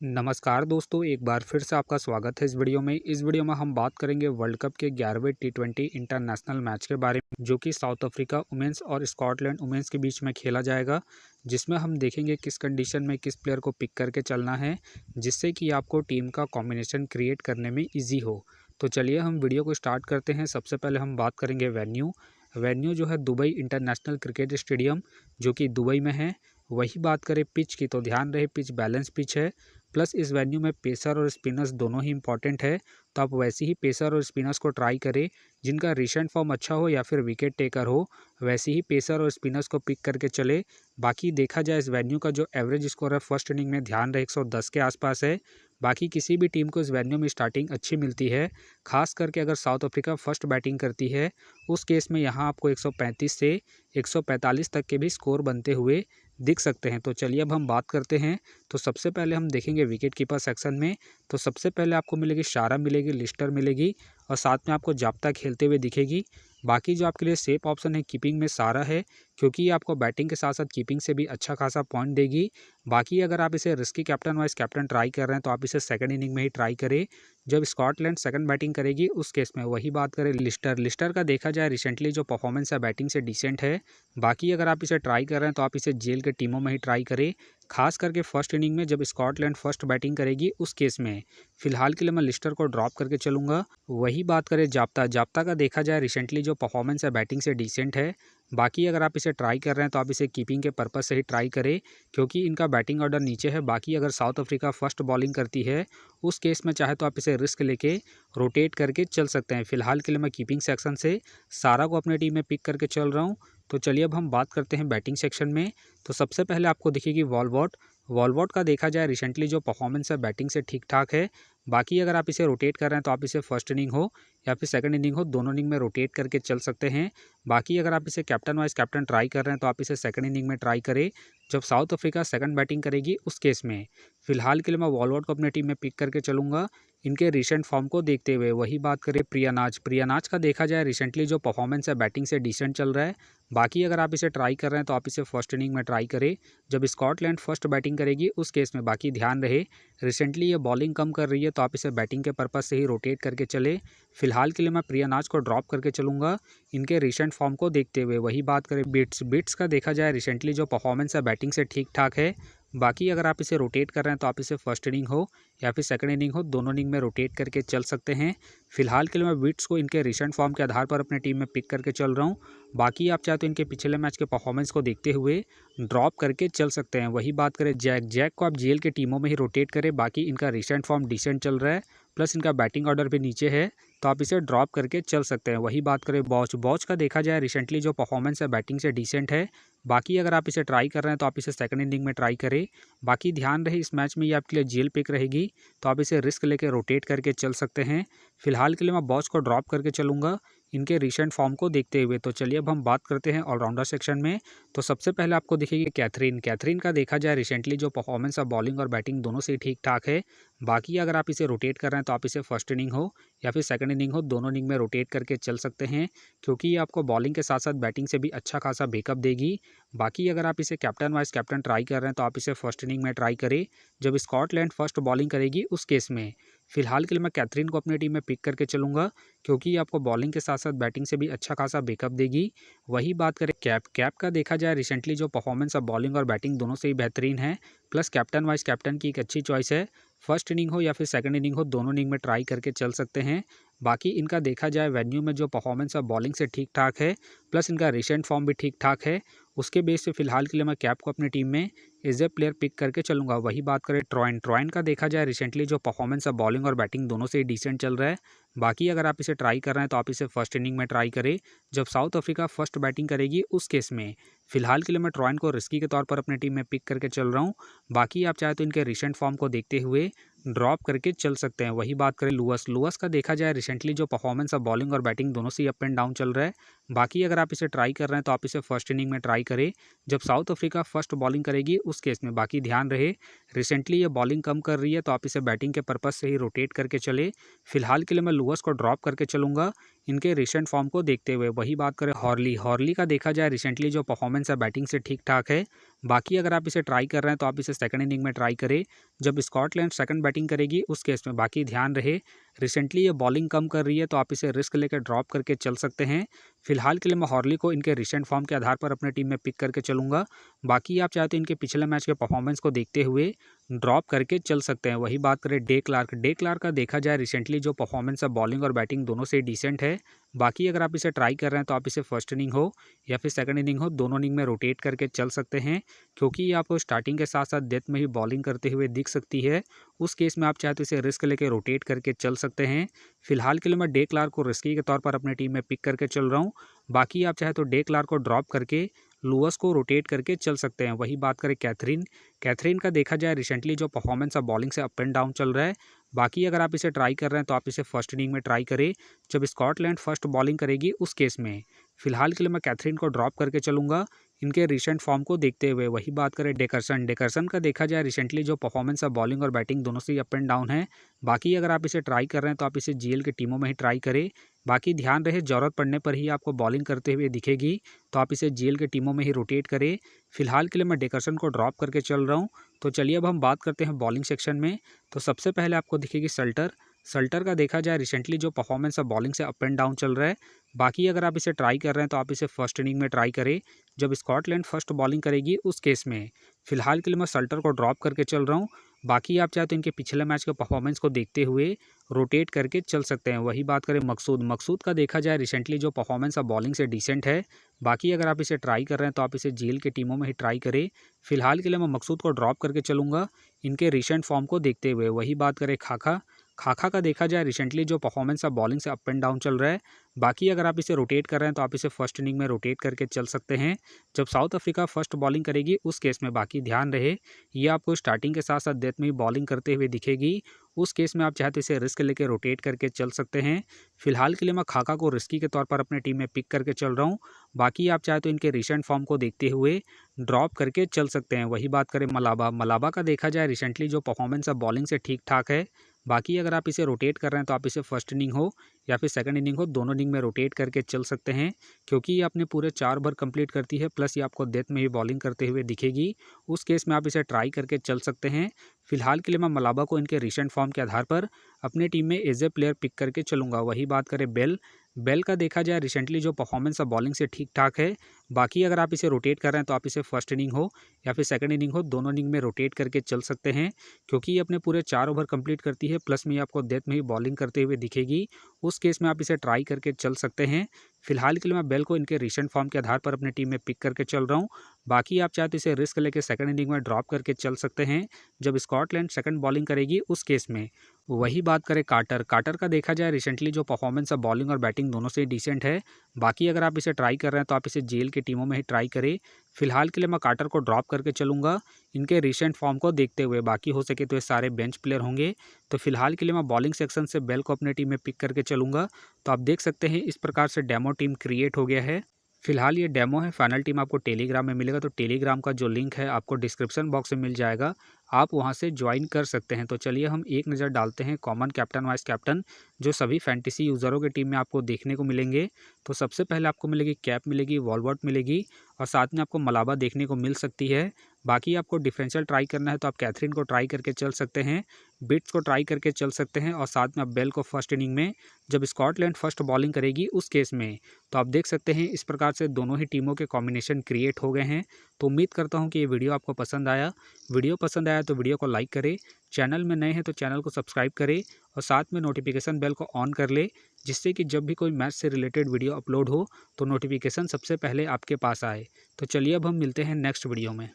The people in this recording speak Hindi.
नमस्कार दोस्तों, एक बार फिर से आपका स्वागत है इस वीडियो में। इस वीडियो में हम बात करेंगे वर्ल्ड कप के 11वें टी20 इंटरनेशनल मैच के बारे में, जो कि साउथ अफ्रीका वुमेन्स और स्कॉटलैंड वुमेन्स के बीच में खेला जाएगा, जिसमें हम देखेंगे किस कंडीशन में किस प्लेयर को पिक करके चलना है, जिससे कि आपको टीम का कॉम्बिनेशन क्रिएट करने में ईजी हो। तो चलिए हम वीडियो को स्टार्ट करते हैं। सबसे पहले हम बात करेंगे वेन्यू जो है दुबई इंटरनेशनल क्रिकेट स्टेडियम, जो कि दुबई में है। वही बात करें पिच की, तो ध्यान रहे पिच बैलेंस पिच है, प्लस इस वेन्यू में पेसर और स्पिनर्स दोनों ही इंपॉर्टेंट है। तो आप वैसे ही पेसर और स्पिनर्स को ट्राई करें जिनका रिसेंट फॉर्म अच्छा हो या फिर विकेट टेकर हो, वैसे ही पेसर और स्पिनर्स को पिक करके चले। बाकी देखा जाए इस वेन्यू का जो एवरेज स्कोर है फर्स्ट इनिंग में, ध्यान रहे 110 के आसपास है। बाकी किसी भी टीम को इस वेन्यू में स्टार्टिंग अच्छी मिलती है, खास करके अगर साउथ अफ्रीका फर्स्ट बैटिंग करती है, उस केस में यहाँ आपको 135 से 145 तक के भी स्कोर बनते हुए दिख सकते हैं। तो चलिए अब हम बात करते हैं। तो सबसे पहले हम देखेंगे विकेट कीपर सेक्शन में। तो सबसे पहले आपको मिलेगी शारा मिलेगी, लिस्टर मिलेगी और साथ में आपको जाप्ता खेलते हुए दिखेगी। बाकी जो आपके लिए सेफ ऑप्शन है कीपिंग में सारा है, क्योंकि ये आपको बैटिंग के साथ साथ कीपिंग से भी अच्छा खासा पॉइंट देगी। बाकी अगर आप इसे risky captain vice captain try कर रहे हैं तो आप इसे सेकंड इनिंग में ही ट्राई करें, जब स्कॉटलैंड सेकंड बैटिंग करेगी उस केस में। वही बात करें लिस्टर का देखा जाए रिसेंटली जो परफॉर्मेंस है बैटिंग से डिसेंट है। बाकी अगर आप इसे ट्राई कर रहे हैं तो आप इसे जेल के टीमों में ही ट्राई करें, खास करके फर्स्ट इनिंग में जब स्कॉटलैंड फर्स्ट बैटिंग करेगी उस केस में। फिलहाल के लिए मैं लिस्टर को ड्रॉप करके चलूंगा। वही बात करें जाप्ता का देखा जाए रिसेंटली जो परफॉर्मेंस है बैटिंग से डिसेंट है। बाकी अगर आप इसे ट्राई कर रहे हैं तो आप इसे कीपिंग के पर्पस से ही ट्राई करें, क्योंकि इनका बैटिंग ऑर्डर नीचे है। बाकी अगर साउथ अफ्रीका फर्स्ट बॉलिंग करती है उस केस में चाहे तो आप इसे रिस्क लेके रोटेट करके चल सकते हैं। फिलहाल के लिए मैं कीपिंग सेक्शन से सारा को अपने टीम में पिक करके चल रहा हूँ। तो चलिए अब हम बात करते हैं बैटिंग सेक्शन में। तो सबसे पहले आपको दिखेगी वॉलवॉट का देखा जाए रिसेंटली जो परफॉर्मेंस है बैटिंग से ठीक ठाक है। बाकी अगर आप इसे रोटेट कर रहे हैं तो आप इसे फर्स्ट इनिंग हो या फिर सेकंड इनिंग हो, दोनों इनिंग में रोटेट करके चल सकते हैं। बाकी अगर आप इसे कैप्टन वाइस कैप्टन ट्राई कर रहे हैं तो आप इसे सेकंड इनिंग में ट्राई करें, जब साउथ अफ्रीका सेकंड बैटिंग करेगी उस केस में। फिलहाल के लिए मैं वॉलवॉट को अपने टीम में पिक करके चलूंगा इनके रिसेंट फॉर्म को देखते हुए। वही बात करें प्रियानाज का देखा जाए रिसेंटली जो परफॉर्मेंस है बैटिंग से डिसेंट चल रहा है। बाकी अगर आप इसे ट्राई कर रहे हैं तो आप इसे फर्स्ट इनिंग में ट्राई करें, जब स्कॉटलैंड फर्स्ट बैटिंग करेगी उस केस में। बाकी ध्यान रहे रिसेंटली ये बॉलिंग कम कर रही है तो आप इसे बैटिंग के पर्पस से ही रोटेट करके चले। फिलहाल के लिए मैं प्रियानाज को ड्रॉप करके चलूंगा इनके रिसेंट फॉर्म को देखते हुए। वही बात करें बिट्स का देखा जाए रिसेंटली जो परफॉर्मेंस है बैटिंग से ठीक ठाक है। बाकी अगर आप इसे रोटेट कर रहे हैं तो आप इसे फर्स्ट इनिंग हो या फिर सेकंड इनिंग हो, दोनों इनिंग में रोटेट करके चल सकते हैं। फिलहाल के लिए मैं बिट्स को इनके रिसेंट फॉर्म के आधार पर अपने टीम में पिक करके चल रहा हूँ। बाकी आप चाहे तो इनके पिछले मैच के परफॉर्मेंस को देखते हुए ड्रॉप करके चल सकते हैं। वही बात करें जैक को आप जेल के टीमों में ही रोटेट करें। बाकी इनका रिसेंट फॉर्म डिसेंट चल रहा है, प्लस इनका बैटिंग ऑर्डर भी नीचे है, तो आप इसे ड्रॉप करके चल सकते हैं। वही बात करें बॉच का देखा जाए रिसेंटली जो परफॉर्मेंस है बैटिंग से डिसेंट है। बाकी अगर आप इसे ट्राई कर रहे हैं तो आप इसे सेकंड इनिंग में ट्राई करें। बाकी ध्यान रहे इस मैच में ये आपके लिए जेल पिक रहेगी, तो आप इसे रिस्क लेके रोटेट करके चल सकते हैं। फिलहाल के लिए मैं बॉच को ड्रॉप करके चलूंगा इनके रिसेंट फॉर्म को देखते हुए। तो चलिए अब हम बात करते हैं ऑलराउंडर सेक्शन में। तो सबसे पहले आपको दिखेगी कैथरीन का देखा जाए रिसेंटली जो परफॉर्मेंस है बॉलिंग और बैटिंग दोनों से ठीक ठाक है। बाकी अगर आप इसे रोटेट कर रहे हैं तो आप इसे फर्स्ट इनिंग हो या फिर सेकंड इनिंग हो, दोनों इनिंग में रोटेट करके चल सकते हैं, क्योंकि ये आपको बॉलिंग के साथ साथ बैटिंग से भी अच्छा खासा बैकअप देगी। बाकी अगर आप इसे कैप्टन वाइस कैप्टन ट्राई कर रहे हैं तो आप इसे फर्स्ट इनिंग में ट्राई करें, जब स्कॉटलैंड फर्स्ट बॉलिंग करेगी उस केस में। फिलहाल के लिए मैं कैथरीन को अपनी टीम में पिक करके चलूंगा, क्योंकि ये आपको बॉलिंग के साथ साथ बैटिंग से भी अच्छा खासा बैकअप देगी। वही बात करें कैप का देखा जाए रिसेंटली जो परफॉर्मेंस है बॉलिंग और बैटिंग दोनों से ही बेहतरीन है, प्लस कैप्टन वाइस कैप्टन की एक अच्छी चॉइस है। फर्स्ट इनिंग हो या फिर सेकंड इनिंग हो, दोनों इनिंग में ट्राई करके चल सकते हैं। बाकी इनका देखा जाए वेन्यू में जो परफॉर्मेंस है बॉलिंग से ठीक ठाक है, प्लस इनका रिसेंट फॉर्म भी ठीक ठाक है। उसके बेस पे फिलहाल के लिए मैं कैप को अपनी टीम में एज ए प्लेयर पिक करके चलूंगा। वही बात करें ट्रॉइन का देखा जाए रिसेंटली जो परफॉर्मेंस है बॉलिंग और बैटिंग दोनों से ही डिसेंट चल रहा है। बाकी अगर आप इसे ट्राई कर रहे हैं तो आप इसे फर्स्ट इनिंग में ट्राई करें, जब साउथ अफ्रीका फर्स्ट बैटिंग करेगी उस केस में। फिलहाल के लिए मैं ट्रॉइन को रिस्की के तौर पर अपनी टीम में पिक करके चल रहा हूँ। बाकी आप चाहे तो इनके रिसेंट फॉर्म को देखते हुए ड्रॉप करके चल सकते हैं। वही बात करें लुअस का देखा जाए रिसेंटली जो परफॉर्मेंस है बॉलिंग और बैटिंग दोनों से ही अप एंड डाउन चल रहा है। बाकी अगर आप इसे ट्राई कर रहे हैं तो आप इसे फर्स्ट इनिंग में ट्राई करें जब साउथ अफ्रीका फर्स्ट बॉलिंग करेगी उस केस में। बाकी ध्यान रहे रिसेंटली ये बॉलिंग कम कर रही है तो आप इसे बैटिंग के पर्पज़ से ही रोटेट करके चले। फिलहाल के लिए मैं लुइस को ड्रॉप करके चलूँगा इनके रिसेंट फॉर्म को देखते हुए। वही बात करें हॉर्ली का देखा जाए रिसेंटली जो परफॉर्मेंस है बैटिंग से ठीक ठाक है। बाकी अगर आप इसे ट्राई कर रहे हैं तो आप इसे सेकंड इनिंग में ट्राई करें जब स्कॉटलैंड सेकंड बैटिंग करेगी उस केस में। बाकी ध्यान रहे रिसेंटली ये बॉलिंग कम कर रही है तो आप इसे रिस्क लेकर ड्रॉप करके चल सकते हैं। फिलहाल के लिए मैं हॉर्ली को इनके रिसेंट फॉर्म के आधार पर अपने टीम में पिक करके चलूँगा। बाकी आप चाहे तो इनके पिछले मैच के परफॉर्मेंस को देखते हुए ड्रॉप करके चल सकते हैं। वही बात करें डे क्लार्क का देखा जाए रिसेंटली जो परफॉर्मेंस है बॉलिंग और बैटिंग दोनों से डिसेंट है। बाकी अगर आप इसे ट्राई कर रहे हैं तो आप इसे फर्स्ट इनिंग हो या फिर सेकंड इनिंग हो दोनों इनिंग में रोटेट करके चल सकते हैं, क्योंकि ये आपको स्टार्टिंग के साथ साथ डेथ में ही बॉलिंग करते हुए दिख सकती है। उस केस में आप चाहे तो इसे रिस्क लेके रोटेट करके चल सकते हैं। फिलहाल के लिए मैं डे क्लार्क को रिस्की के तौर पर अपनी टीम में पिक करके चल रहा हूँ। बाकी आप चाहे तो डे क्लार्क को ड्रॉप करके लुइस को रोटेट करके चल सकते हैं। वही बात करें कैथरीन का देखा जाए रिसेंटली जो परफॉर्मेंस है बॉलिंग से अप एंड डाउन चल रहा है। बाकी अगर आप इसे ट्राई कर रहे हैं तो आप इसे फर्स्ट इनिंग में ट्राई करें जब स्कॉटलैंड फर्स्ट बॉलिंग करेगी उस केस में। फिलहाल के लिए मैं कैथरीन को ड्रॉप करके चलूँगा इनके रिसेंट फॉर्म को देखते हुए। वही बात करें डेकरसन का देखा जाए रिसेंटली जो परफॉर्मेंस है बॉलिंग और बैटिंग दोनों से अप एंड डाउन है। बाकी अगर आप इसे ट्राई कर रहे हैं तो आप इसे जीएल की टीमों में ही ट्राई करें। बाकी ध्यान रहे ज़रूरत पड़ने पर ही आपको बॉलिंग करते हुए दिखेगी तो आप इसे जीएल की टीमों में ही रोटेट करें। फिलहाल के लिए मैं डेकरसन को ड्रॉप करके चल रहा हूँ। तो चलिए अब हम बात करते हैं बॉलिंग सेक्शन में। तो सबसे पहले आपको दिखेगी सल्टर का देखा जाए रिसेंटली जो परफॉर्मेंस है बॉलिंग से अप एंड डाउन चल रहा है। बाकी अगर आप इसे ट्राई कर रहे हैं तो आप इसे फर्स्ट इनिंग में ट्राई करें जब स्कॉटलैंड फर्स्ट बॉलिंग करेगी उस केस में। फिलहाल के लिए मैं सल्टर को ड्रॉप करके चल रहा हूँ। बाकी आप चाहे तो इनके पिछले मैच के परफॉर्मेंस को देखते हुए रोटेट करके चल सकते हैं। वही बात करें मकसूद का देखा जाए रिसेंटली जो परफॉर्मेंस है बॉलिंग से डिसेंट है। बाकी अगर आप इसे ट्राई कर रहे हैं तो आप इसे जीएल की टीमों में ही ट्राई करें। फिलहाल के लिए मैं मकसूद को ड्रॉप करके चलूँगा इनके रिसेंट फॉर्म को देखते हुए। वही बात करें खाका का देखा जाए रिसेंटली जो परफॉर्मेंस है बॉलिंग से अप एंड डाउन चल रहा है। बाकी अगर आप इसे रोटेट कर रहे हैं तो आप इसे फर्स्ट इनिंग में रोटेट करके चल सकते हैं जब साउथ अफ्रीका फर्स्ट बॉलिंग करेगी उस केस में। बाकी ध्यान रहे ये आपको स्टार्टिंग के साथ साथ डेथ में ही बॉलिंग करते हुए दिखेगी। उस केस में आप चाहे तो इसे रिस्क लेके रोटेट करके चल सकते हैं। फिलहाल के लिए मैं खाका को रिस्की के तौर पर अपने टीम में पिक करके चल रहा हूँ। बाकी आप चाहे तो इनके रिसेंट फॉर्म को देखते हुए ड्रॉप करके चल सकते हैं। वही बात करें मलाबा का देखा जाए रिसेंटली जो परफॉर्मेंस है बॉलिंग से ठीक ठाक है। बाकी अगर आप इसे रोटेट कर रहे हैं तो आप इसे फर्स्ट इनिंग हो या फिर सेकंड इनिंग हो दोनों इनिंग में रोटेट करके चल सकते हैं, क्योंकि ये अपने पूरे 4 ओवर कंप्लीट करती है प्लस ये आपको डेथ में ही बॉलिंग करते हुए दिखेगी। उस केस में आप इसे ट्राई करके चल सकते हैं। फिलहाल के लिए मैं मलाबा को इनके रिसेंट फॉर्म के आधार पर अपनी टीम में एज ए प्लेयर पिक करके चलूँगा। वही बात करें बेल का देखा जाए रिसेंटली जो परफॉर्मेंस है बॉलिंग से ठीक ठाक है। बाकी अगर आप इसे रोटेट कर रहे हैं तो आप इसे फर्स्ट इनिंग हो या फिर सेकंड इनिंग हो दोनों इनिंग में रोटेट करके चल सकते हैं, क्योंकि ये अपने पूरे 4 ओवर कंप्लीट करती है प्लस में आपको डेथ में ही बॉलिंग करते हुए दिखेगी। उस केस में आप इसे ट्राई करके चल सकते हैं। फिलहाल के लिए मैं बेल को इनके रिसेंट फॉर्म के आधार पर अपनी टीम में पिक करके चल रहा हूँ। बाकी आप चाहे तो इसे रिस्क लेके सेकंड इनिंग में ड्रॉप करके चल सकते हैं जब स्कॉटलैंड सेकंड बॉलिंग करेगी उस केस में। वही बात करें कार्टर का देखा जाए रिसेंटली जो परफॉर्मेंस है बॉलिंग और बैटिंग दोनों से डिसेंट है। बाकी अगर आप इसे ट्राई कर रहे हैं तो आप इसे जेल की टीमों में ही ट्राई करें। फिलहाल के लिए मैं कार्टर को ड्रॉप करके चलूँगा इनके रिसेंट फॉर्म को देखते हुए। बाकी हो सके तो ये सारे बेंच प्लेयर होंगे। तो फिलहाल के लिए मैं बॉलिंग सेक्शन से बेल को अपने टीम में पिक करके चलूँगा। तो आप देख सकते हैं इस प्रकार से डेमो टीम क्रिएट हो गया है। फिलहाल ये डेमो है, फाइनल टीम आपको टेलीग्राम में मिलेगा। तो टेलीग्राम का जो लिंक है आपको डिस्क्रिप्शन बॉक्स में मिल जाएगा, आप वहां से ज्वाइन कर सकते हैं। तो चलिए हम एक नज़र डालते हैं कॉमन कैप्टन वाइस कैप्टन जो सभी फैंटेसी यूज़रों की टीम में आपको देखने को मिलेंगे। तो सबसे पहले आपको मिलेगी कैप मिलेगी, वॉलवर्ट मिलेगी और साथ में आपको मलाबा देखने को मिल सकती है। बाकी आपको डिफरेंशियल ट्राई करना है तो आप कैथरीन को ट्राई करके चल सकते हैं, बिट्स को ट्राई करके चल सकते हैं और साथ में आप बेल को फर्स्ट इनिंग में जब स्कॉटलैंड फर्स्ट बॉलिंग करेगी उस केस में। तो आप देख सकते हैं इस प्रकार से दोनों ही टीमों के कॉम्बिनेशन क्रिएट हो गए हैं। तो उम्मीद करता हूं कि ये वीडियो आपको पसंद आया। वीडियो पसंद आया तो वीडियो को लाइक करें, चैनल में नए हैं तो चैनल को सब्सक्राइब करें और साथ में नोटिफिकेशन बेल को ऑन कर ले, जिससे कि जब भी कोई मैच से रिलेटेड वीडियो अपलोड हो तो नोटिफिकेशन सबसे पहले आपके पास आए। तो चलिए अब हम मिलते हैं नेक्स्ट वीडियो में।